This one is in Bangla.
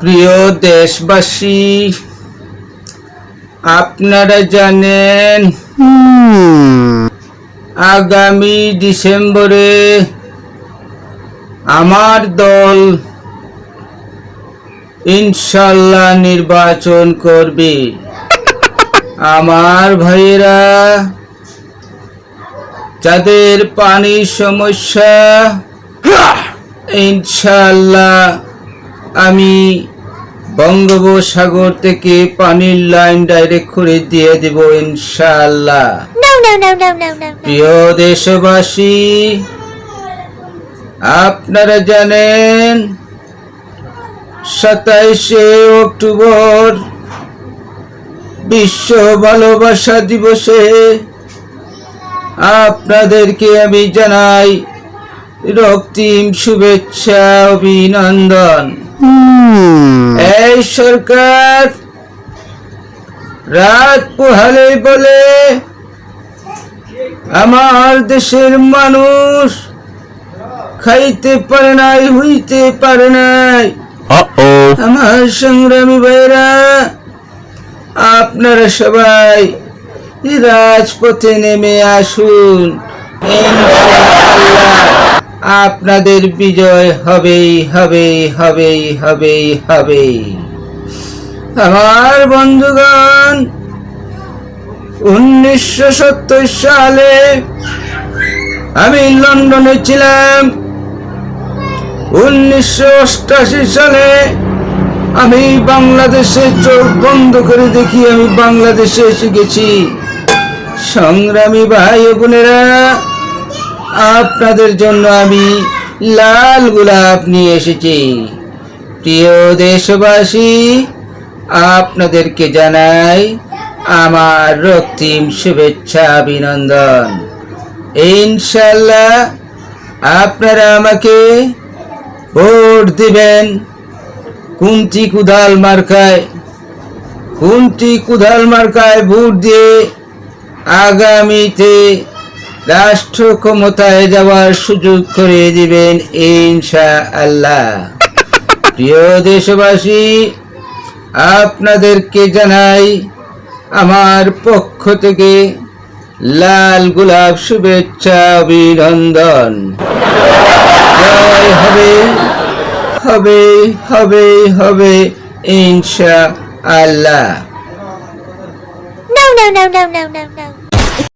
প্রিয় দেশবাসী, আপনারা জানেন আগামী ডিসেম্বরে আমার দল ইনশাল্লাহ নির্বাচন করবে। আমার ভাইয়েরা, যাদের পানির সমস্যা, ইনশাল্লাহ আমি বঙ্গোপসাগর থেকে পানির লাইন ডাইরেক্ট করে দিয়ে দেব ইনশাআল্লাহ। প্রিয় দেশবাসী, আপনারা জানেন 27শে অক্টোবর বিশ্ব ভালোবাসা দিবসে আপনাদেরকে আমি জানাই রক্তিম শুভেচ্ছা, অভিনন্দন। এই সরকার রাত পোহালে বলে আমার দেশের মানুষ খাইতে পারে নাই, হইতে পারে নাই। আমার সংগ্রামী ভাইরা, আপনারা সবাই রাজপথে নেমে আসুন। আপনাদের বিজয় হবেই হবেই হবেই হবেই হবেই। আমার বন্ধুগণ, 1970 সালে আমি লন্ডনে ছিলাম। 1988 সালে আমি বাংলাদেশে চোখ বন্ধ করে দেখি আমি বাংলাদেশে এসে গেছি। সংগ্রামী ভাই ও বোনেরা, আপনাদের জন্য আমি লাল গোলাপ নিয়ে এসেছি। প্রিয় দেশবাসী, আপনাদেরকে জানাই আমার রক্তিম শুভেচ্ছা, অভিনন্দন। ইনশাআল্লাহ আপনারা আমাকে ভোট দিবেন কুন্তি কুদাল মার্কায় ভোট দিয়ে আগামীতে রাষ্ট্র ক্ষমতায় যাওয়ার সুযোগ করে দিবেন ইনশাআল্লাহ। প্রিয় দেশবাসী, আপনাদেরকে জানাই আমার পক্ষ থেকে লাল গোলাপ শুভেচ্ছা, অভিনন্দন। জয় হবে হবে হবে হবে ইনশাআল্লাহ। No.